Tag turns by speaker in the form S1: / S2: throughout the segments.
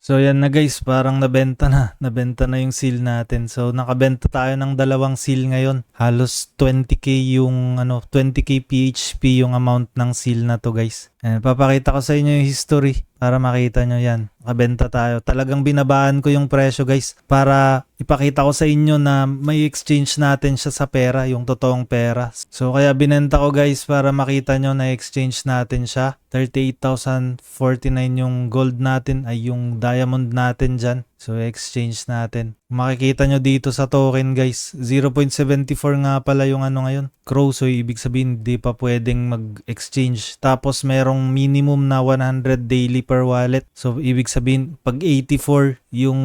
S1: So yan na guys, parang nabenta na. Nabenta na yung seal natin. So nakabenta tayo ng dalawang seal ngayon. Halos 20k yung 20k PHP yung amount ng seal na to guys. Ayan, papakita ko sa inyo yung history para makita nyo yan. Nakabenta tayo. Talagang binabaan ko yung presyo guys para ipakita ko sa inyo na may exchange natin siya sa pera, yung totoong pera. So kaya binenta ko guys para makita nyo na exchange natin siya. 38,049 yung gold natin ay yung diamond natin dyan. So exchange natin. Makikita nyo dito sa token guys, 0.74 nga pala yung ngayon. Crow, so ibig sabihin di pa pwedeng mag-exchange. Tapos merong minimum na 100 daily per wallet. So ibig sabihin pag 84 yung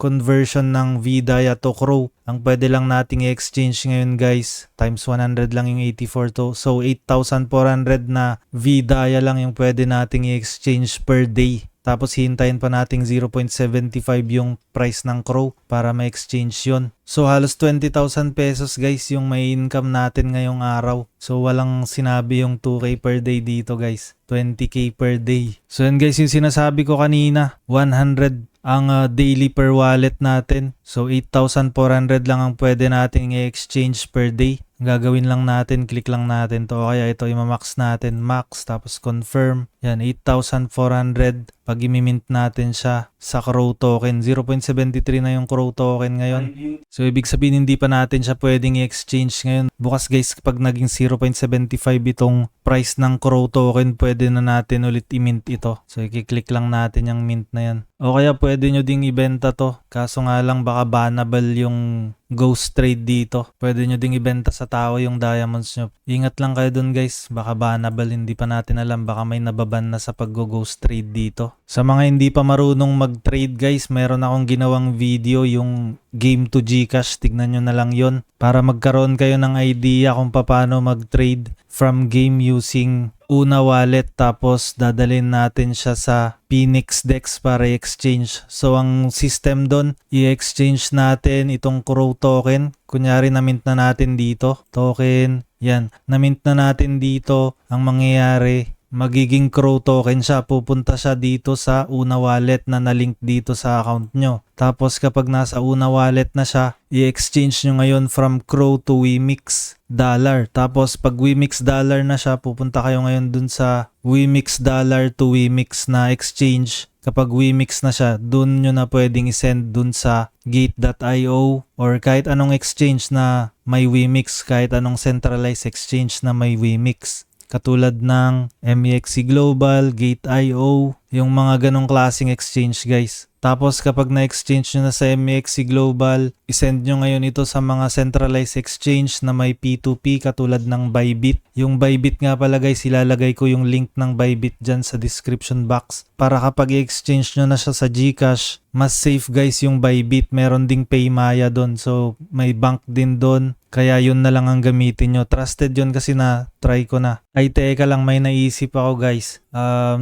S1: conversion ng VDAIA to Crow, ang pwede lang nating i-exchange ngayon guys, times 100 lang yung 84 to. So 8,400 na VDAIA lang yung pwede nating i-exchange per day. Tapos hintayin pa nating 0.75 yung price ng Crow para ma-exchange yun. So halos 20,000 pesos guys yung may income natin ngayong araw. So walang sinabi yung 2k per day dito guys. 20k per day. So yan guys yung sinasabi ko kanina. 100 ang daily per wallet natin. So 8,400 lang ang pwede nating i-exchange per day. Gagawin lang natin, click lang natin to. O kaya ito i-max natin, max, tapos confirm. Yan, 8,400. Pag imimint natin siya sa Crow token, 0.73 na yung Crow token ngayon. So ibig sabihin hindi pa natin siya pwedeng i-exchange ngayon. Bukas guys, kapag naging 0.75 itong price ng Crow token, pwede na natin ulit i-mint ito. So i-click lang natin yung mint na yan. O kaya pwede nyo ding ibenta to. Kaso nga lang baka bannable yung ghost trade dito. Pwede nyo ding ibenta sa tao yung diamonds nyo. Ingat lang kayo dun guys. Baka bannable, hindi pa natin alam. Baka may nababan na sa pag-ghost trade dito. Sa mga hindi pa marunong mag-trade guys, meron akong ginawang video yung game to Gcash. Tignan nyo na lang yon para magkaroon kayo ng idea kung paano mag-trade from game using Una wallet, tapos dadalhin natin siya sa Phoenix Dex para i-exchange. So ang system doon, i-exchange natin itong Crow token. Kunyari na-mint na natin dito, token, yan, na-mint na natin dito. Ang mangyayari, magiging Crow token siya. Pupunta siya dito sa Una wallet na na-link dito sa account nyo. Tapos kapag nasa Una wallet na siya, i-exchange nyo ngayon from Crow to Wemix dollar. Tapos pag Wemix dollar na siya, pupunta kayo ngayon dun sa Wemix dollar to Wemix na exchange. Kapag Wemix na siya, dun nyo na pwedeng isend dun sa Gate.io or kahit anong exchange na may Wemix, kahit anong centralized exchange na may Wemix. Katulad ng MEXC Global, Gate.io, yung mga ganong klaseng exchange guys. Tapos kapag na-exchange nyo na sa MEXC Global, isend nyo ngayon ito sa mga centralized exchange na may P2P katulad ng Bybit. Yung Bybit nga pala guys, ilalagay ko yung link ng Bybit dyan sa description box. Para kapag i-exchange nyo na siya sa Gcash, mas safe guys yung Bybit. Meron ding Paymaya doon. So may bank din doon. Kaya yun na lang ang gamitin nyo. Trusted yun kasi na try ko na. Ay teka lang, may naisip ako guys.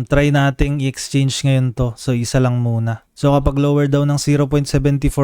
S1: Try nating i-exchange ngayon to. So isa lang muna. So kapag lower daw ng 0.74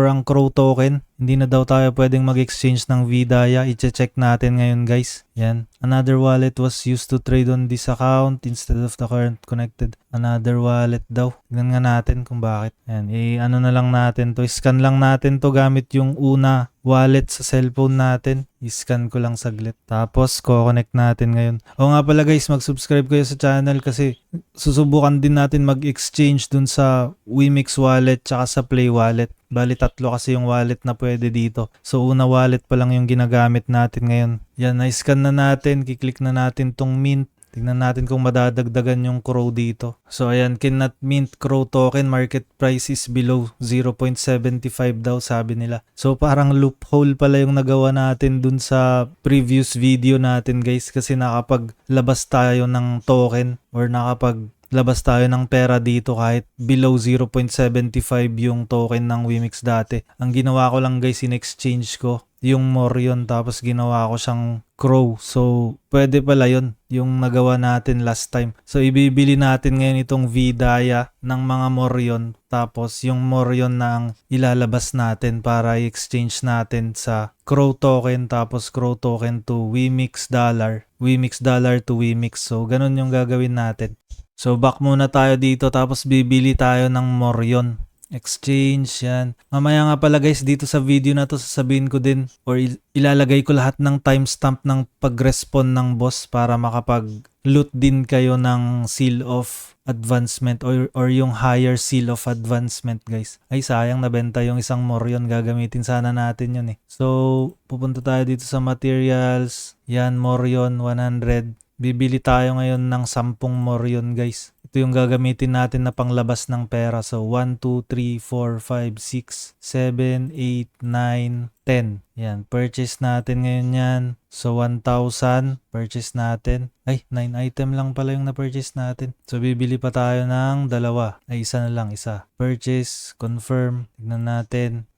S1: ang Crow token, hindi na daw tayo pwedeng mag-exchange ng VDAIA. I-check natin ngayon guys. Yan. Another wallet was used to trade on this account instead of the current connected. Another wallet daw. Tignan nga natin kung bakit. Yan. Ano na lang natin to. Scan lang natin to gamit yung Una wallet sa cellphone natin. I-scan ko lang saglit. Tapos, ko-connect natin ngayon. O nga pala guys, mag-subscribe kayo sa channel kasi susubukan din natin mag-exchange dun sa Wemix wallet tsaka sa Play wallet. Bali tatlo kasi yung wallet na pwede dito. So Una wallet pa lang yung ginagamit natin ngayon. Yan, na-scan na natin. Kiklik na natin tong mint. Tignan natin kung madadagdagan yung Crow dito. So ayan, cannot mint Crow token, market price is below 0.75 daw sabi nila. So parang loophole pala yung nagawa natin dun sa previous video natin guys, kasi nakapaglabas tayo ng token or nakapaglabas tayo ng pera dito kahit below 0.75 yung token ng Wemix dati. Ang ginawa ko lang guys, in-exchange ko yung Morion tapos ginawa ko siyang Crow. So pwede pala yun yung nagawa natin last time. So ibibili natin ngayon itong VDAIA ng mga Morion, tapos yung Morion na ang ilalabas natin para i-exchange natin sa Crow token, tapos Crow token to Wemix dollar, Wemix dollar to Wemix. So ganun yung gagawin natin. So back muna tayo dito, tapos bibili tayo ng Morion. Exchange, yan. Mamaya nga pala guys, dito sa video na to sasabihin ko din or ilalagay ko lahat ng timestamp ng pag-respond ng boss para makapag-loot din kayo ng seal of advancement or yung higher seal of advancement guys. Ay sayang, nabenta yung isang Morion, gagamitin sana natin yun eh. So pupunta tayo dito sa materials, yan Morion 100. Bibili tayo ngayon ng 10 Morion guys. Ito yung gagamitin natin na panglabas ng pera. So 1, 2, 3, 4, 5, 6, 7, 8, 9, 10. Yan, purchase natin ngayon yan. So 1,000, purchase natin. Ay, 9 item lang pala yung na-purchase natin. So bibili pa tayo ng dalawa. Ay, isa na lang, isa. Purchase, confirm. Tignan natin.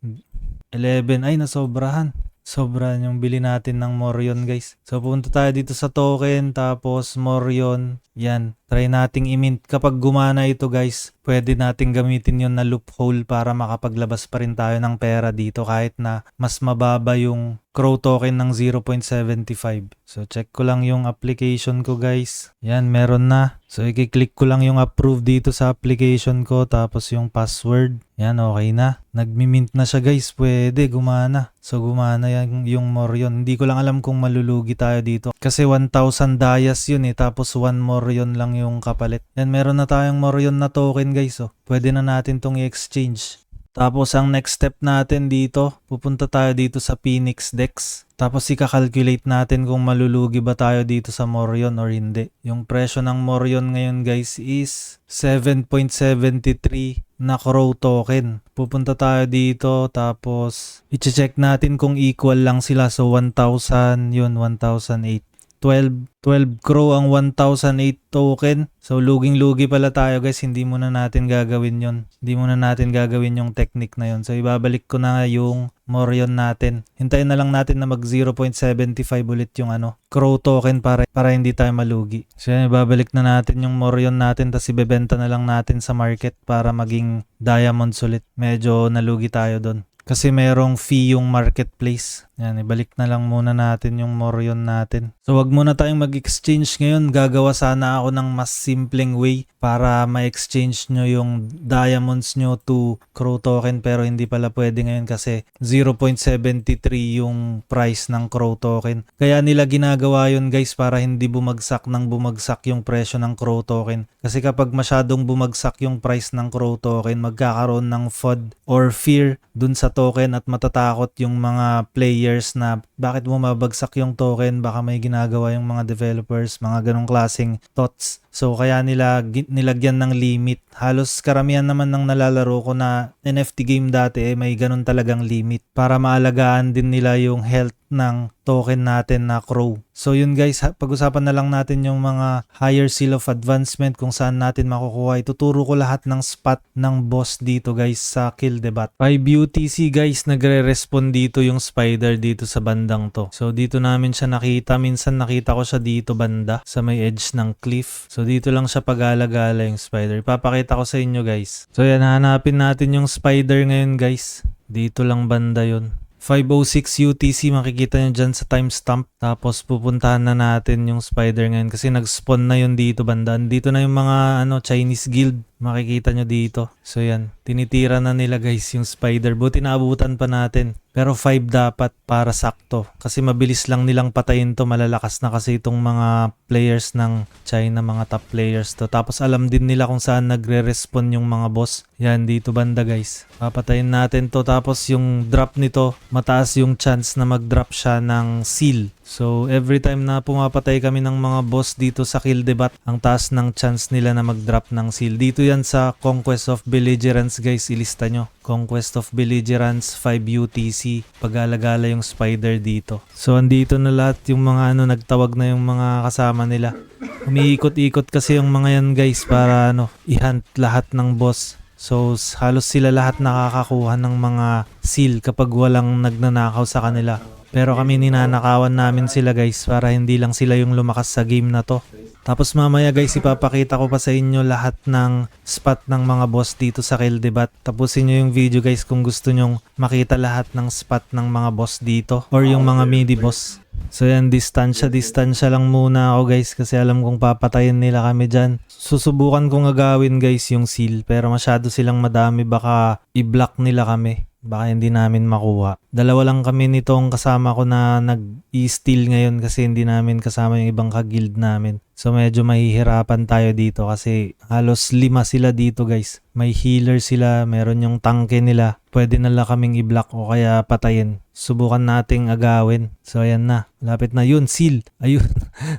S1: 11, ay nasobrahan. Sobrang yung bili natin ng Morion guys. So pupunta tayo dito sa token, tapos Morion. Yan, try nating i-mint. Kapag gumana ito guys, pwede nating gamitin yon na loophole para makapaglabas pa rin tayo ng pera dito kahit na mas mababa yung Crow token ng 0.75. So check ko lang yung application ko guys. Yan, meron na. So i-click ko lang yung approve dito sa application ko, tapos yung password. Yan, okay na. Nagmi-mint na siya guys, pwede, gumana. So gumana yung Morion. Hindi ko lang alam kung malulugi tayo dito. Kasi 1,000 dayas yun eh, tapos 1 Morion lang yung kapalit. Yan, meron na tayong Morion na token guys. Oh. Pwede na natin tong i-exchange. Tapos ang next step natin dito, pupunta tayo dito sa Phoenix Dex. Tapos ika-calculate natin kung malulugi ba tayo dito sa Morion or hindi. Yung presyo ng Morion ngayon guys is 7.73 na Crow token. Pupunta tayo dito, tapos i-check natin kung equal lang sila. So 1,000, yun 1,008. 12 Crow ang 1,008 token. So luging-lugi pala tayo guys, hindi muna natin gagawin yon. Hindi muna natin gagawin yung technique na yon. So ibabalik ko na yung Morion natin. Hintayin na lang natin na mag 0.75 ulit yung Crow token para hindi tayo malugi. So yan, ibabalik na natin yung Morion natin, tapos ibebenta na lang natin sa market para maging diamonds ulit. Medyo nalugi tayo doon. Kasi merong fee yung marketplace. Yan, ibalik na lang muna natin yung Morion natin. So wag muna tayong mag-exchange ngayon. Gagawa sana ako ng mas simpleng way para ma-exchange nyo yung diamonds nyo to Crow token, pero hindi pala pwede ngayon kasi 0.73 yung price ng Crow token. Kaya nila ginagawa yun guys para hindi bumagsak yung presyo ng Crow token. Kasi kapag masyadong bumagsak yung price ng Crow token, magkakaroon ng FUD or fear dun sa token at matatakot yung mga players na bakit bumabagsak yung token, baka may ginagawa yung mga developers, mga ganong klaseng thoughts. So kaya nilagyan ng limit. Halos karamihan naman ng nalalaro ko na NFT game dati may ganun talagang limit para maalagaan din nila yung health ng token natin na Crow. So yun guys, pag-usapan na lang natin yung mga higher seal of advancement kung saan natin makukuha. Ituturo ko lahat ng spot ng boss dito guys sa Kill the Bot. 5 UTC guys, nagre-respond dito yung spider dito sa bandang to. So dito namin siya nakita. Minsan nakita ko siya dito banda sa may edge ng cliff. So dito lang siya pag-alagala yung spider. Papakita ko sa inyo guys. So yan, hanapin natin yung spider ngayon guys. Dito lang banda yun. 5:06 UTC, makikita nyo dyan sa timestamp. Tapos pupuntahan na natin yung spider ngayon kasi nag-spawn na yun dito banda. Dito na yung mga Chinese guild. Makikita nyo dito. So yan, tinitira na nila guys yung spider. Buti naabutan pa natin. Pero 5 dapat para sakto. Kasi mabilis lang nilang patayin to. Malalakas na kasi itong mga players ng China, mga top players to. Tapos alam din nila kung saan nagre-respawn yung mga boss. Yan, dito banda guys. Papatayin natin to. Tapos yung drop nito, mataas yung chance na mag-drop siya ng seal. So every time na pumapatay kami ng mga boss dito sa Kill the Bot, ang taas ng chance nila na mag-drop ng seal. Dito yan sa Conquest of Belligerence guys, ilista nyo. Conquest of Belligerence 5 UTC. Pag-alagala yung spider dito. So andito na lahat yung mga nagtawag na yung mga kasama nila. Umiikot-ikot kasi yung mga yan guys para i-hunt lahat ng boss. So halos sila lahat nakakakuha ng mga seal kapag walang nagnanakaw sa kanila. Pero kami ninanakawan namin sila guys para hindi lang sila yung lumakas sa game na to. Tapos mamaya guys, ipapakita ko pa sa inyo lahat ng spot ng mga boss dito sa Kill the Bot. Tapusin nyo yung video guys kung gusto nyong makita lahat ng spot ng mga boss dito or yung mga mini boss. So yan, distansya lang muna ako guys kasi alam kong papatayin nila kami dyan. Susubukan kong agawin guys yung seal pero masyado silang madami, baka i-block nila kami. Baka hindi namin makuha. Dalawa lang kami nitong kasama ko na nag-i-steal ngayon kasi hindi namin kasama yung ibang ka-guild namin. So medyo mahihirapan tayo dito kasi halos 5 sila dito guys. May healer sila, meron yung tangke nila. Pwede na lang kaming i-block o kaya patayin. Subukan nating agawin. So ayan na, lapit na yun, seal. Ayun,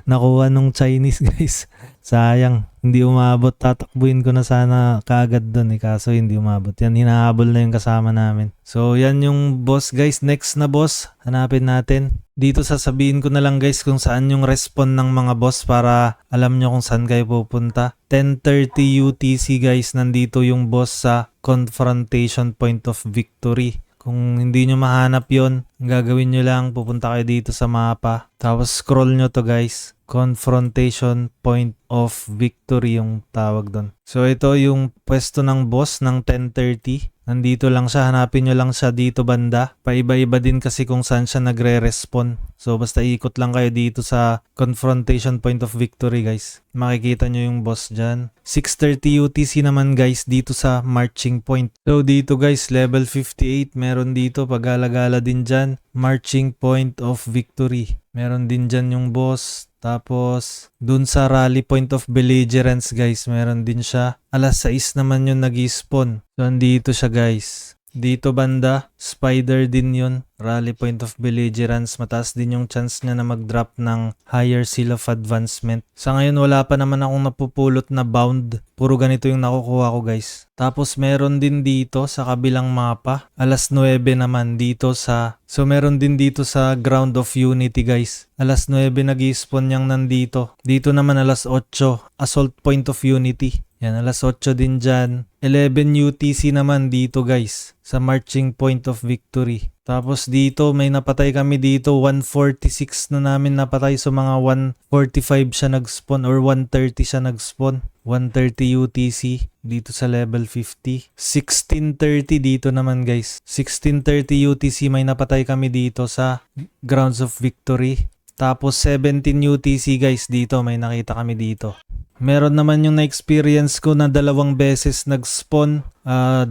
S1: nakuha nung Chinese guys. Sayang, hindi umabot. Tatakbuhin ko na sana kaagad dun kaso hindi umabot. Yan, hinahabol na yung kasama namin. So yan yung boss guys. Next na boss, hanapin natin. Dito sasabihin ko na lang guys kung saan yung respawn ng mga boss para alam nyo kung saan kayo pupunta. 10:30 UTC guys, nandito yung boss sa Confrontation Point of Victory. Kung hindi nyo mahanap yon, ang gagawin nyo lang, pupunta kayo dito sa mapa. Tapos scroll nyo to guys. Confrontation Point of Victory yung tawag doon. So ito yung pwesto ng boss ng 10:30. Nandito lang siya, hanapin nyo lang siya dito banda. Paiba-iba din kasi kung saan siya nagre-respawn. So basta ikot lang kayo dito sa Confrontation Point of Victory guys. Makikita nyo yung boss dyan. 6:30 UTC naman guys dito sa Marching Point. So dito guys, level 58. Meron dito, pag-alagala din dyan. Marching Point of Victory. Meron din dyan yung boss. Tapos, dun sa Rally Point of Belligerence guys, meron din siya. Alas 6 naman yung nag-spawn. So, andito siya guys. Dito banda, spider din yun. Rally Point of Belligerence. Mataas din yung chance niya na mag-drop ng higher seal of advancement. Sa ngayon, wala pa naman akong napupulot na bound. Puro ganito yung nakukuha ko guys. Tapos meron din dito sa kabilang mapa. Alas 9 naman dito sa... So meron din dito sa Ground of Unity guys. Alas 9 nag-i-spawn niyang nandito. Dito naman alas 8. Assault Point of Unity. Yan, alas 8 din dyan. 11 UTC naman dito guys. Sa Marching Point of Victory. Tapos dito, may napatay kami dito. 146 na namin napatay. So mga 145 siya nag-spawn or 130 siya nag-spawn. 130 UTC dito sa level 50. 1630 dito naman guys. 1630 UTC may napatay kami dito sa Grounds of Victory. Tapos 17 UTC guys dito may nakita kami dito. Meron naman yung na-experience ko na 2 beses nag-spawn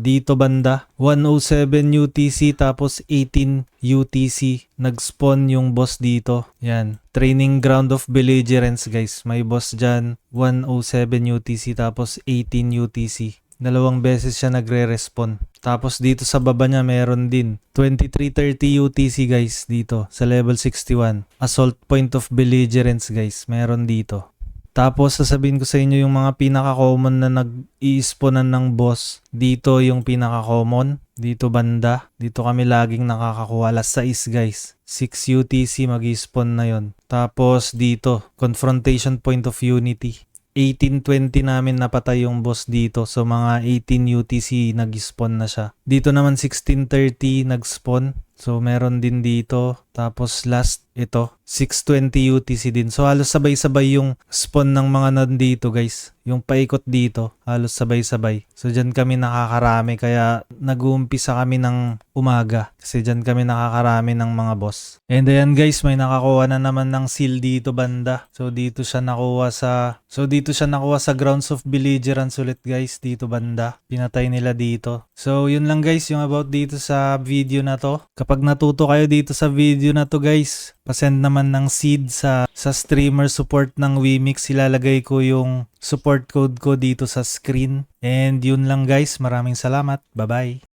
S1: dito banda. 107 UTC tapos 18 UTC nag-spawn yung boss dito. Yan. Training Ground of Belligerence guys. May boss dyan. 107 UTC tapos 18 UTC. 2 beses siya nagre-respawn. Tapos dito sa baba niya meron din 2330 UTC guys dito sa level 61. Assault Point of Belligerence guys. Meron dito. Tapos sasabihin ko sa inyo yung mga pinaka-common na nag-i-spawnan ng boss. Dito yung pinaka-common. Dito banda. Dito kami laging nakakakuha. Alas 6 guys. 6 UTC mag-i-spawn na yon. Tapos dito, Confrontation Point of Unity. 1820 namin napatay yung boss dito. So mga 18 UTC nag-spawn na siya. Dito naman 1630 nag-spawn. So meron din dito. Tapos last ito 620 UTC din. So halos sabay-sabay yung spawn ng mga nandito guys. Yung paikot dito halos sabay-sabay. So dyan kami nakakarami kaya nag-uumpisa kami ng umaga. Kasi dyan kami nakakarami ng mga boss. And ayan guys, may nakakuha na naman ng seal dito banda. So dito siya nakuha sa Grounds of Belligerence ulit guys. Dito banda. Pinatay nila dito. So yun lang guys yung about dito sa video na to. Kapag natuto kayo dito sa video na to guys, pasend naman ng seed sa streamer support ng Wimix. Ilalagay ko yung support code ko dito sa screen. And yun lang guys, maraming salamat. Bye bye.